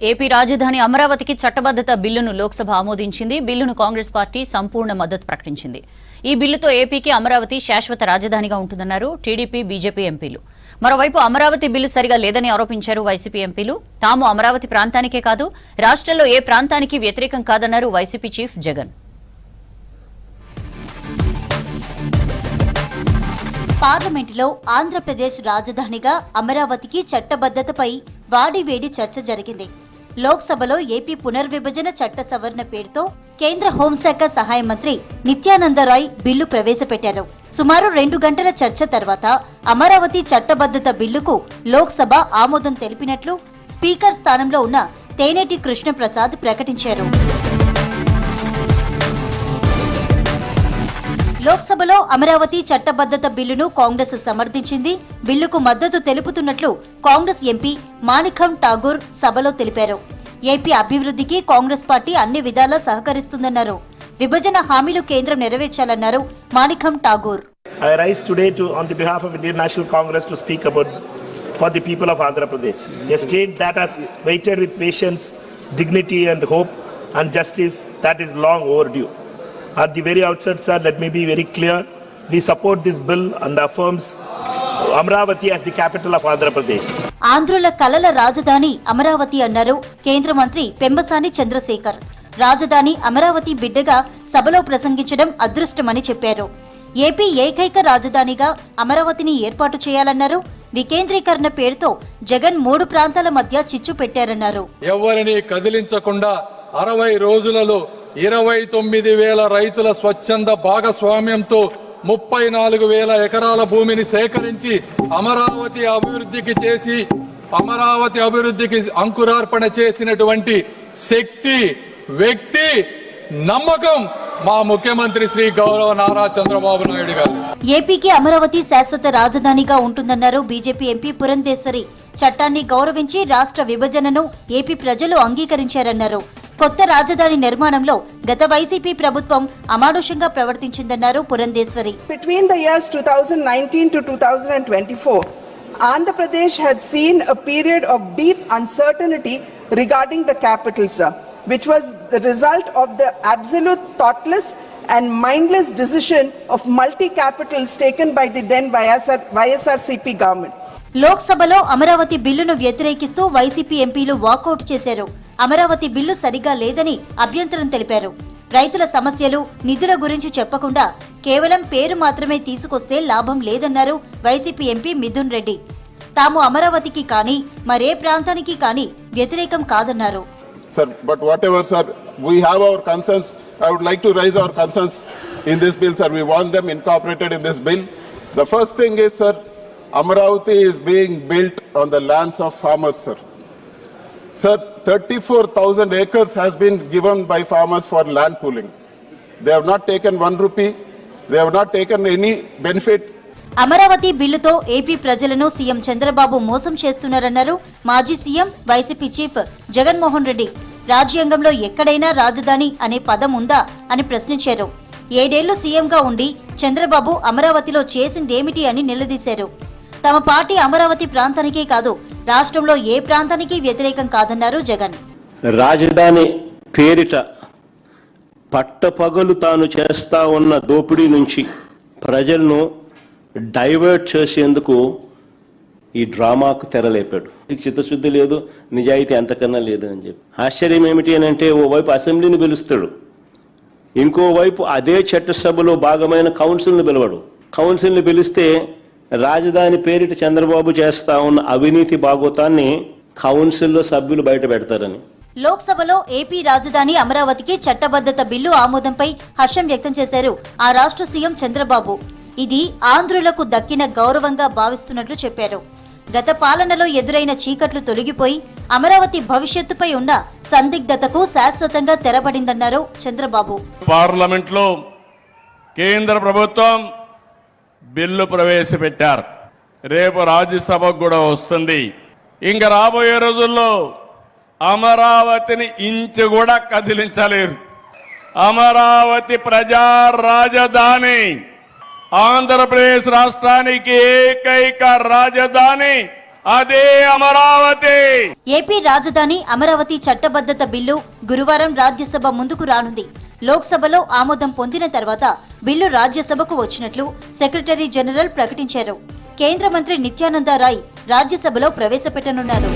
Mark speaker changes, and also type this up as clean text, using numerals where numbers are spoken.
Speaker 1: AP రాజధాని అమరావతికి చట్టబద్ధత బిల్లును లోక్సభ ఆమోదించింది. బిల్లును కాంగ్రెస్ పార్టీ సంపూర్ణ మద్దతు ప్రకటించింది. ఈ బిల్లుతో ఏపీకి అమరావతి శాశ్వత రాజధానిగా ఉంటుందన్నారు టీడీపీ, బీజేపీ ఎంపీలు. మరోవైపు అమరావతి బిల్లు సరిగా లేదని ఆరోపించారు వైసీపీ ఎంపీలు. తాము అమరావతి ప్రాంతానికే కాదు, రాష్ట్రంలో ఏ ప్రాంతానికి వ్యతిరేకం కాదన్నారు వైసీపీ చీఫ్ జగన్.
Speaker 2: పార్లమెంటులో ఆంధ్రప్రదేశ్ రాజధానిగా అమరావతికి చట్టబద్ధతపై వాడివేడి చర్చ జరిగింది. లోక్సభలో ఏపీ పునర్విభజన చట్ట సవరణ పేరుతో కేంద్ర హోంశాఖ సహాయ మంత్రి నిత్యానందరాయ్ బిల్లు ప్రవేశపెట్టారు. సుమారు 2 గంటల చర్చ తర్వాత అమరావతి చట్టబద్ధత బిల్లుకు లోక్సభ ఆమోదం తెలిపినట్లు స్పీకర్ స్థానంలో ఉన్న తేనేటి కృష్ణప్రసాద్ ప్రకటించారు. లోక్సభలో అమరావతి చట్టబద్ధత బిల్లును కాంగ్రెస్ సమర్థించింది. బిల్లుకు మద్దతు తెలుపుతున్నట్లు కాంగ్రెస్ ఎంపీ మాణికం ఠాగూర్ సభలో తెలిపారు. ఏపీ అభివృద్ధికి కాంగ్రెస్ పార్టీ అన్ని విధాలా సహకరిస్తుందన్నారు. విభజన హామీలు కేంద్రం నెరవేర్చాలన్నారు Manikam Tagore.
Speaker 3: I rise today on the behalf of Indian National Congress to speak about for the people of Andhra Pradesh, a state that has waited with patience, dignity and hope and justice that is long overdue. At the very outset, sir, let me be very clear. We support this bill and affirms Amravati as the capital of Andhra Pradesh.
Speaker 2: ఆంధ్రుల కలల రాజధాని అమరావతి అన్నారు కేంద్ర మంత్రి పెంబసాని చంద్రశేఖర్. రాజధాని అమరావతి బిడ్డగా సభలో ప్రసంగించడం అదృష్టమని చెప్పారు. ఏపీ ఏకైక రాజధానిగా అమరావతిని ఏర్పాటు చేయాలన్నారు. వికేంద్రీకరణ పేరుతో జగన్ 3 ప్రాంతాల మధ్య చిచ్చు పెట్టారన్నారు.
Speaker 4: ఎవరిని కదిలించకుండా 60 రోజులలో 29,000 రైతుల స్వచ్ఛంద భాగస్వామ్యంతో 34,000 ఎకరాల భూమిని సేకరించి అమరావతి అభివృద్ధికి అంకురార్పణ చేసినటువంటి శక్తి, వ్యక్తి, నమ్మకం మా ముఖ్యమంత్రి శ్రీ గౌరవ నారా చంద్రబాబు నాయుడు గారు.
Speaker 2: ఏపీకి అమరావతి శాశ్వత రాజధానిగా ఉంటుందన్నారు బీజేపీ ఎంపీ పురంధేశ్వరి. చట్టాన్ని గౌరవించి రాష్ట్ర విభజనను ఏపీ ప్రజలు అంగీకరించారన్నారు. కొత్త రాజధాని నిర్మాణంలో గత వైసీపీ ప్రభుత్వం అమానుషంగా ప్రవర్తించిందన్నారు Purandeswari.
Speaker 5: Between the years 2019 to 2024, Andhra Pradesh had seen a period of deep uncertainty regarding the capital, sir, which was the result of the absolute thoughtless and mindless decision of multi-capitals taken by the then YSRCP government.
Speaker 2: లోక్సభలో అమరావతి బిల్లును వ్యతిరేకిస్తూ YCP ఎంపీలు walkout చేశారు. Amaravati bill సరిగా లేదని అభ్యంతరం తెలిపారు. రైతుల సమస్యలు, నిధుల గురించి చెప్పకుండా కేవలం పేరు మాత్రమే తీసుకొస్తే లాభం లేదన్నారు వైసీపీ ఎంపీ మిథున్ రెడ్డి. తాము అమరావతికి కానీ మరే ప్రాంతానికి కానీ వ్యతిరేకం కాదన్నారు.
Speaker 6: Sir, but whatever, sir, we have our concerns. I would like to raise our concerns in this bill, sir. We want them incorporated in this bill. The first thing is, sir, Amaravati is being built on the lands of farmers, sir. Sir, 34,000 acres has been given by farmers for land pooling. They have not taken 1 rupee. They have not taken any benefit.
Speaker 2: Amaravati బిల్లుతో AP ప్రజలను CM Chandrababu మోసం చేస్తున్నారన్నారు మాజీ CM YCP chief Jaganmohan Reddy. రాజ్యాంగంలో ఎక్కడైనా రాజధాని అనే పదం ఉందా అని ప్రశ్నించారు. 7 ఏళ్లు సీఎంగా ఉండి చంద్రబాబు అమరావతిలో చేసిందేమిటి అని నిలదీశారు. తమ పార్టీ అమరావతి ప్రాంతానికే కాదు, రాష్ట్రంలో ఏ ప్రాంతానికి వ్యతిరేకం కాదన్నారు జగన్.
Speaker 7: రాజధాని పేరిట పట్టపగలు తాను చేస్తా ఉన్న దోపిడీ నుంచి ప్రజలను డైవర్ట్ చేసేందుకు ఈ డ్రామాకు తెరలేపాడు. చిత్తశుద్ధి లేదు, నిజాయితీ అంతకన్నా లేదు అని చెప్పి. ఆశ్చర్యం ఏమిటి అని అంటే, ఓవైపు అసెంబ్లీని పిలుస్తాడు, ఇంకోవైపు అదే చట్టసభలో భాగమైన కౌన్సిల్ని పిలవడు. కౌన్సిల్ని పిలిస్తే రాజధాని పేరిట చంద్రబాబు చేస్తా ఉన్న అవినీతి భాగోతాన్ని కౌన్సిల్లో సభ్యులు బయట పెడతారని.
Speaker 2: లోక్సభలో ఏపీ రాజధాని అమరావతికి చట్టబద్ధత బిల్లు ఆమోదంపై హర్షం వ్యక్తం చేశారు ఆ రాష్ట్ర సీఎం చంద్రబాబు. ఇది ఆంధ్రులకు దక్కిన గౌరవంగా భావిస్తున్నట్లు చెప్పారు. గత పాలనలో ఎదురైన చీకట్లు తొలగిపోయి అమరావతి భవిష్యత్తుపై ఉన్న సందిగ్ధతకు శాశ్వతంగా తెరపడిందన్నారు చంద్రబాబు.
Speaker 8: పార్లమెంట్లో కేంద్ర ప్రభుత్వం బిల్లు ప్రవేశపెట్టారు. రేపు రాజ్యసభకు కూడా వస్తుంది. ఇంకా రాబోయే రోజుల్లో అమరావతిని ఇంచు కూడా కదిలించలేరు. అమరావతి ప్రజా రాజధాని, ఆంధ్రప్రదేశ్ రాష్ట్రానికి ఏకైక రాజధాని అదే అమరావతి.
Speaker 2: ఏపీ రాజధాని అమరావతి చట్టబద్ధత బిల్లు గురువారం రాజ్యసభ ముందుకు రానుంది. లోక్సభలో ఆమోదం పొందిన తర్వాత బిల్లు రాజ్యసభకు వచ్చినట్లు సెక్రటరీ జనరల్ ప్రకటించారు. కేంద్ర మంత్రి నిత్యానంద రాయ్ రాజ్యసభలో ప్రవేశపెట్టనున్నారు.